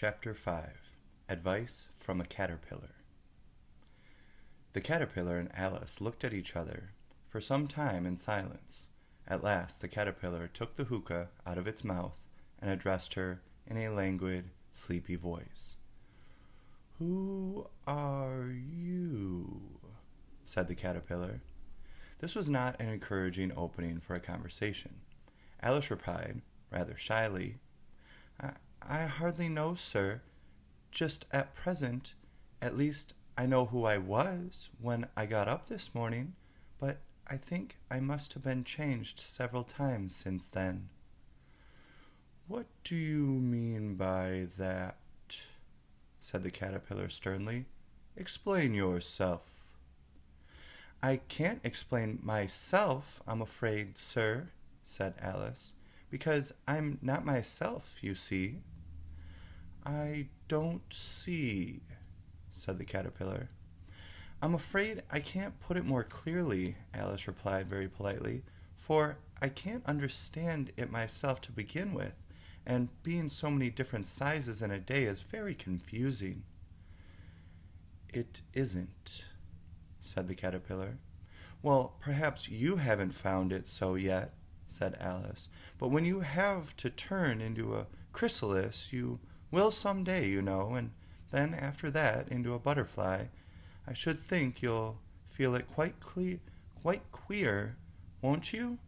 Chapter 5 Advice from a Caterpillar. The caterpillar and Alice looked at each other for some time in silence. At last the caterpillar took the hookah out of its mouth and addressed her in a languid, sleepy voice. "Who are you?" said the caterpillar. This was not an encouraging opening for a conversation. Alice replied, rather shyly, I hardly know, sir. Just at present, at least I know who I was when I got up this morning, but I think I must have been changed several times since then." "What do you mean by that?" said the caterpillar sternly. "Explain yourself." "I can't explain myself, I'm afraid, sir," said Alice, "because I'm not myself, you see." "I don't see," said the caterpillar. "I'm afraid I can't put it more clearly," Alice replied very politely, "for I can't understand it myself to begin with, and being so many different sizes in a day is very confusing." "It isn't," said the caterpillar. "Well, perhaps you haven't found it so yet," said Alice, "but when you have to turn into a chrysalis, you will some day, you know, and then after that into a butterfly. I should think you'll feel it quite queer, won't you?"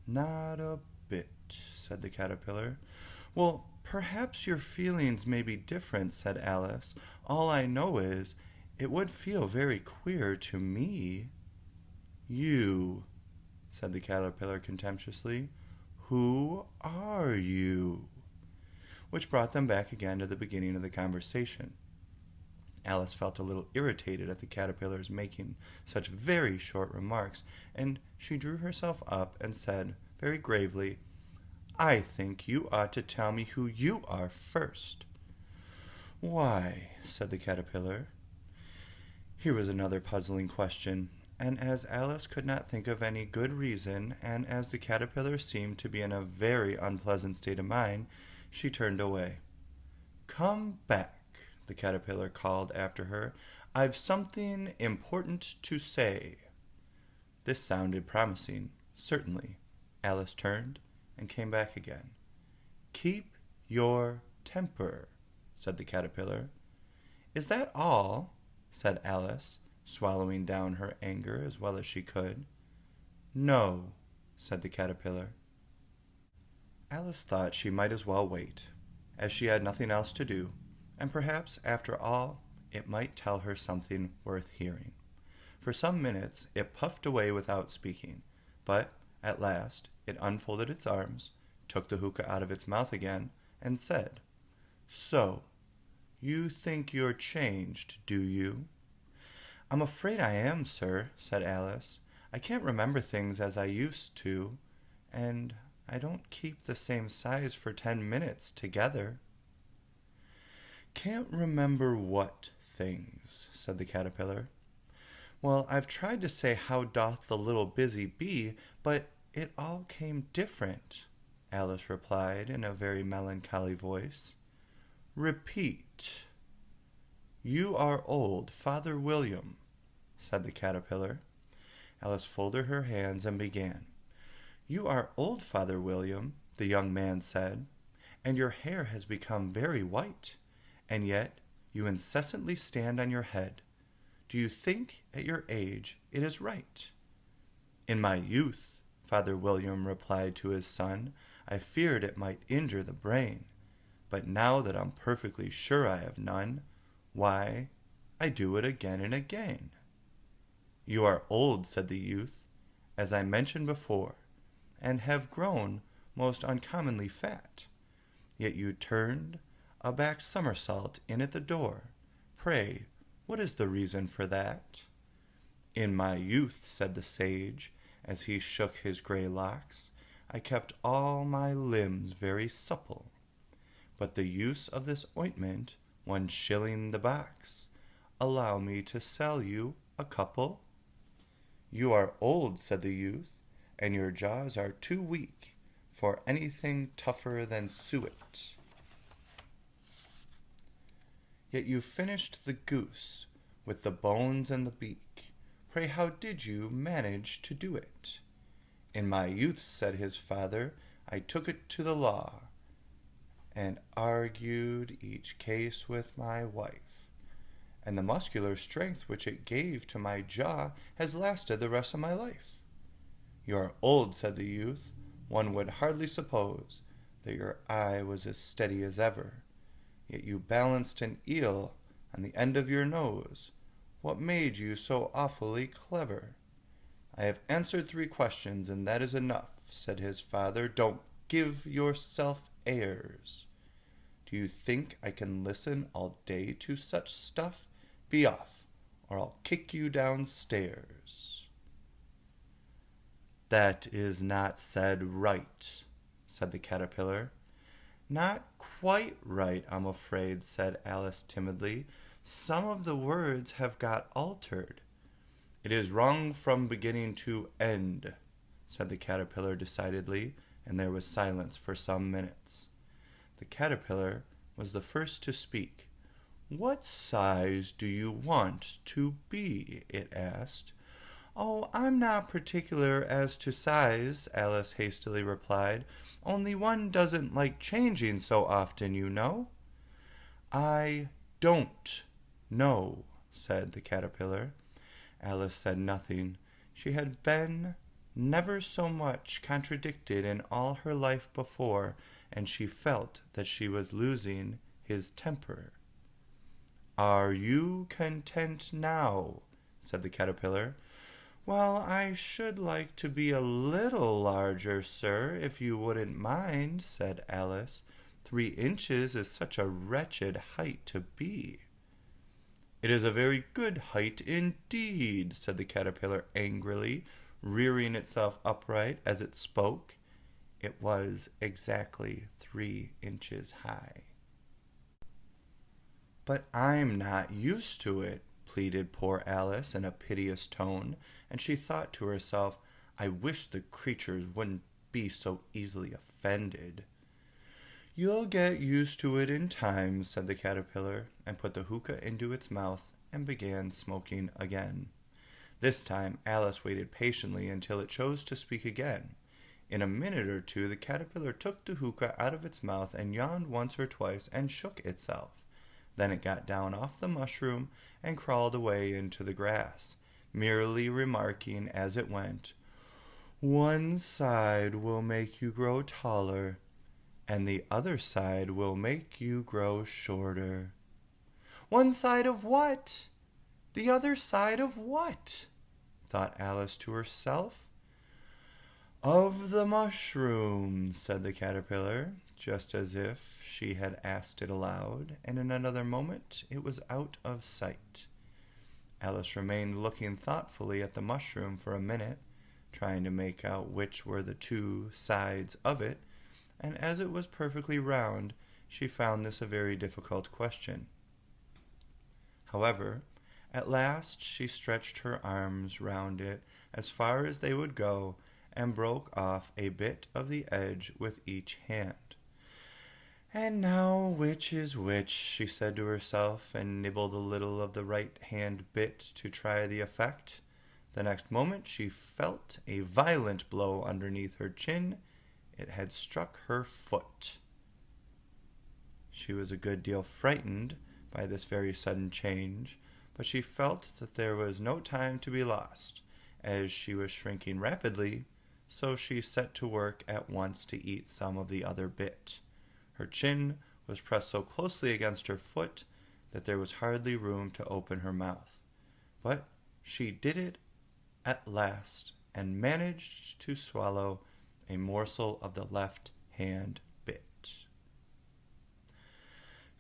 "Not a bit," said the caterpillar. "Well, perhaps your feelings may be different," said Alice. "All I know is, it would feel very queer to me." "You," said the caterpillar contemptuously. "Who are you?" Which brought them back again to the beginning of the conversation. Alice felt a little irritated at the caterpillar's making such very short remarks, and she drew herself up and said, very gravely, "I think you ought to tell me who you are first." "Why?" said the caterpillar. Here was another puzzling question, and as Alice could not think of any good reason, and as the caterpillar seemed to be in a very unpleasant state of mind, she turned away. "Come back," the caterpillar called after her. "I've something important to say." This sounded promising, certainly. Alice turned and came back again. "Keep your temper," said the caterpillar. "Is that all?" said Alice, swallowing down her anger as well as she could. "No," said the caterpillar. Alice thought she might as well wait, as she had nothing else to do, and perhaps, after all, it might tell her something worth hearing. For some minutes it puffed away without speaking, but at last it unfolded its arms, took the hookah out of its mouth again, and said, "So, you think you're changed, do you?" "I'm afraid I am, sir," said Alice. "I can't remember things as I used to, and I don't keep the same size for 10 minutes together." "Can't remember what things?" said the caterpillar. "Well, I've tried to say, how doth the little busy bee, but it all came different," Alice replied in a very melancholy voice. "Repeat." "You are old, Father William," said the caterpillar. Alice folded her hands and began. "You are old, Father William," the young man said, "and your hair has become very white, and yet you incessantly stand on your head. Do you think at your age it is right?" "In my youth," Father William replied to his son, "I feared it might injure the brain, but now that I'm perfectly sure I have none, why, I do it again and again." "You are old," said the youth, "as I mentioned before, and have grown most uncommonly fat. Yet you turned a back somersault in at the door. Pray, what is the reason for that?" "In my youth," said the sage, as he shook his gray locks, "I kept all my limbs very supple. But the use of this ointment, 1 shilling the box. Allow me to sell you a couple." "You are old," said the youth, "and your jaws are too weak for anything tougher than suet." Yet you finished the goose with the bones and the beak. Pray, how did you manage to do it? In my youth, said his father, I took it to the law, and argued each case with my wife, and the muscular strength which it gave to my jaw has lasted the rest of my life. You are old, said the youth. One would hardly suppose that your eye was as steady as ever, yet you balanced an eel on the end of your nose. What made you so awfully clever? I have answered 3 questions, and that is enough, said his father. Don't give yourself airs. Do you think I can listen all day to such stuff? Be off, or I'll kick you downstairs. That is not said right, said the caterpillar. Not quite right, I'm afraid, said Alice timidly. Some of the words have got altered. It is wrong from beginning to end, said the caterpillar decidedly, and there was silence for some minutes. The caterpillar was the first to speak. What size do you want to be? It asked. Oh, I'm not particular as to size, Alice hastily replied. Only one doesn't like changing so often, you know. I don't know, said the caterpillar. Alice said nothing. She had been never so much contradicted in all her life before, and she felt that she was losing his temper. Are you content now? Said the caterpillar. Well, I should like to be a little larger, sir, if you wouldn't mind, said Alice. 3 inches is such a wretched height to be. It is a very good height indeed, said the caterpillar angrily, rearing itself upright as it spoke. It was exactly 3 inches high. But I'm not used to it, pleaded poor Alice in a piteous tone, and she thought to herself, I wish the creatures wouldn't be so easily offended. You'll get used to it in time, said the caterpillar, and put the hookah into its mouth and began smoking again. This time Alice waited patiently until it chose to speak again. In a minute or 2 the caterpillar took the hookah out of its mouth and yawned once or twice and shook itself. Then it got down off the mushroom and crawled away into the grass, merely remarking as it went, One side will make you grow taller, and the other side will make you grow shorter. One side of what? The other side of what? Thought Alice to herself. Of the mushroom, said the caterpillar, just as if she had asked it aloud, and in another moment it was out of sight. Alice remained looking thoughtfully at the mushroom for a minute, trying to make out which were the 2 sides of it, and as it was perfectly round, she found this a very difficult question. However, at last she stretched her arms round it as far as they would go, and broke off a bit of the edge with each hand. And now which is which, she said to herself, and nibbled a little of the right hand bit to try the effect. The next moment she felt a violent blow underneath her chin. It had struck her foot. She was a good deal frightened by this very sudden change, but she felt that there was no time to be lost, as she was shrinking rapidly, so she set to work at once to eat some of the other bit. Her chin was pressed so closely against her foot that there was hardly room to open her mouth. But she did it at last, and managed to swallow a morsel of the left hand bit.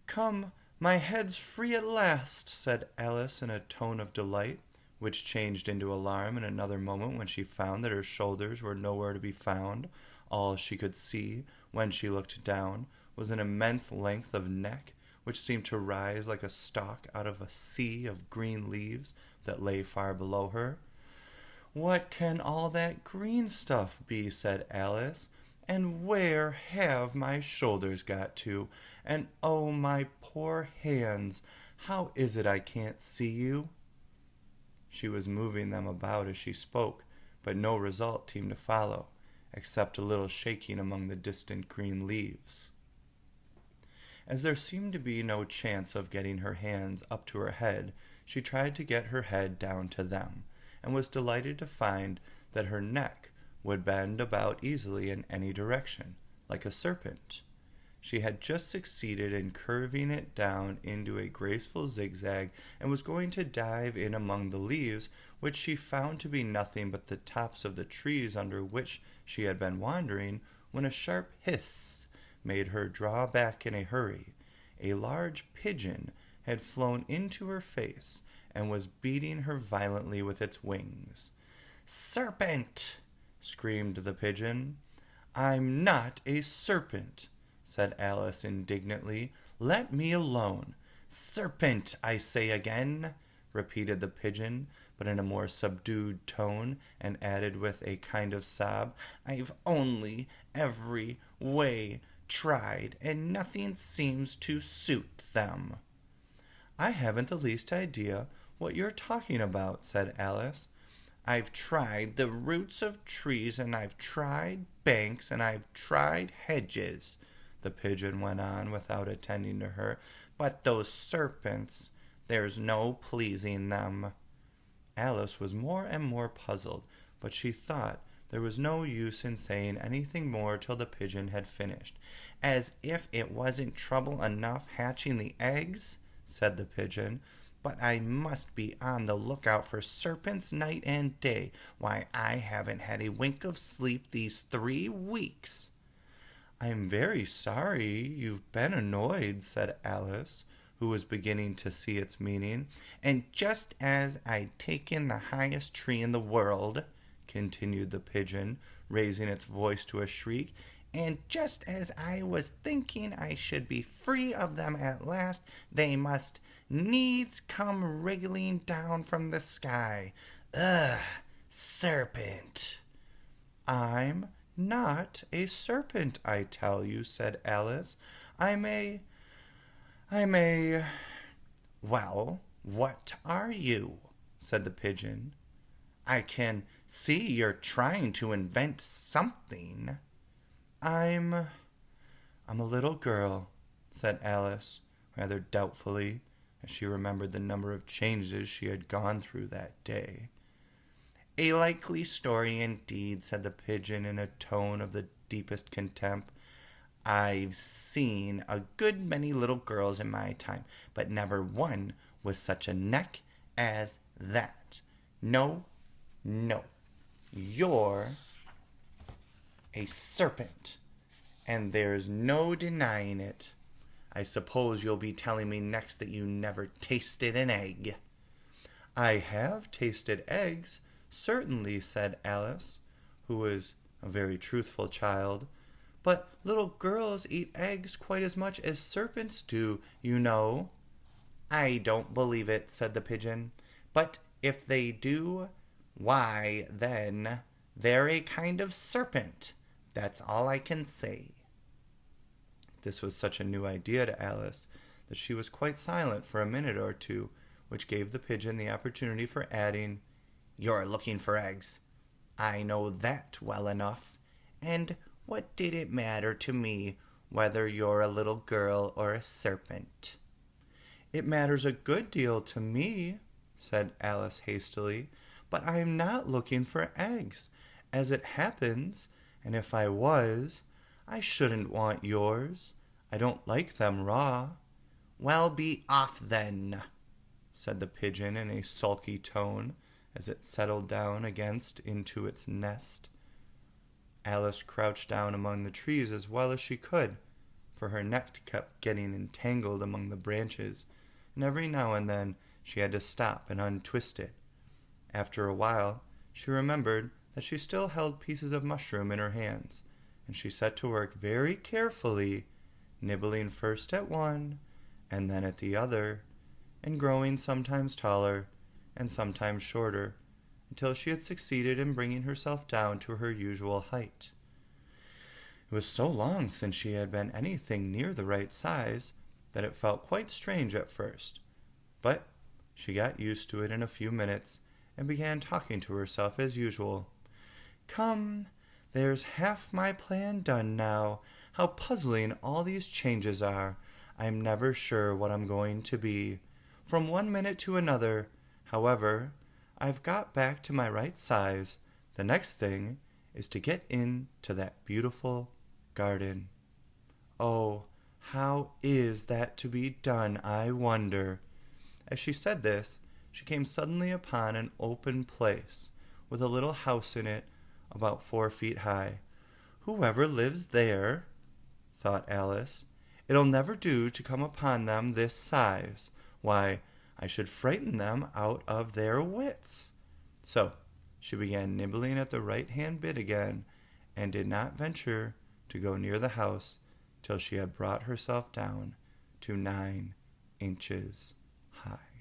Come, my head's free at last, said Alice in a tone of delight, which changed into alarm in another moment when she found that her shoulders were nowhere to be found. All she could see, when she looked down, was an immense length of neck, which seemed to rise like a stalk out of a sea of green leaves that lay far below her. What can all that green stuff be, said Alice, and where have my shoulders got to? And oh, my poor hands, How is it I can't see you?" She was moving them about as she spoke, but no result seemed to follow, except a little shaking among the distant green leaves. As there seemed to be no chance of getting her hands up to her head, she tried to get her head down to them, and was delighted to find that her neck would bend about easily in any direction, like a serpent. She had just succeeded in curving it down into a graceful zigzag, and was going to dive in among the leaves, which she found to be nothing but the tops of the trees under which she had been wandering, when a sharp hiss made her draw back in a hurry. A large pigeon had flown into her face, and was beating her violently with its wings. "Serpent!" screamed the pigeon. "I'm not a serpent," said Alice indignantly. "Let me alone." "Serpent, I say again," repeated the pigeon, but in a more subdued tone, and added with a kind of sob, "I've only every way tried, and nothing seems to suit them." "I haven't the least idea what you're talking about," said Alice. "I've tried the roots of trees, and I've tried banks, and I've tried hedges," the pigeon went on without attending to her, "but those serpents, there's no pleasing them." Alice was more and more puzzled, but she thought there was no use in saying anything more till the pigeon had finished. "As if it wasn't trouble enough hatching the eggs," said the pigeon, "but I must be on the lookout for serpents night and day. Why, I haven't had a wink of sleep these 3 weeks." "I'm very sorry you've been annoyed," said Alice, who was beginning to see its meaning. "And just as I'd taken the highest tree in the world," continued the pigeon, raising its voice to a shriek, "and just as I was thinking I should be free of them at last, they must needs come wriggling down from the sky. Ugh, serpent!" "I'm not a serpent, I tell you," said Alice. I'm a... "Well, what are you?" said the pigeon. "I can see you're trying to invent something." I'm a little girl," said Alice, rather doubtfully, as she remembered the number of changes she had gone through that day. "A likely story indeed," said the pigeon in a tone of the deepest contempt. "I've seen a good many little girls in my time, but never one with such a neck as that. No, no, you're a serpent, and there's no denying it. I suppose you'll be telling me next that you never tasted an egg." "I have tasted eggs, certainly," said Alice, who was a very truthful child. "But little girls eat eggs quite as much as serpents do, you know." "I don't believe it," said the pigeon. "But if they do, why, then, they're a kind of serpent. That's all I can say." This was such a new idea to Alice that she was quite silent for a minute or two, which gave the pigeon the opportunity for adding, "You're looking for eggs. I know that well enough. And what did it matter to me whether you're a little girl or a serpent?" "It matters a good deal to me," said Alice hastily, "but I'm not looking for eggs, as it happens, and if I was, I shouldn't want yours. I don't like them raw." "Well, be off then," said the pigeon in a sulky tone, as it settled down into its nest. Alice crouched down among the trees as well as she could, for her neck kept getting entangled among the branches, and every now and then she had to stop and untwist it. After a while, she remembered that she still held pieces of mushroom in her hands, and she set to work very carefully, nibbling first at one and then at the other, and growing sometimes taller and sometimes shorter, until she had succeeded in bringing herself down to her usual height. It was so long since she had been anything near the right size that it felt quite strange at first, But she got used to it in a few minutes and began talking to herself as usual. "Come, there's half my plan done now. How puzzling all these changes are. I'm never sure what I'm going to be. From one minute to another, however, I've got back to my right size. The next thing is to get into that beautiful garden. Oh, how is that to be done, I wonder?" As she said this, she came suddenly upon an open place, with a little house in it about 4 feet high. "Whoever lives there," thought Alice, "it'll never do to come upon them this size. Why, I should frighten them out of their wits." So she began nibbling at the right-hand bit again, and did not venture to go near the house till she had brought herself down to 9 inches high.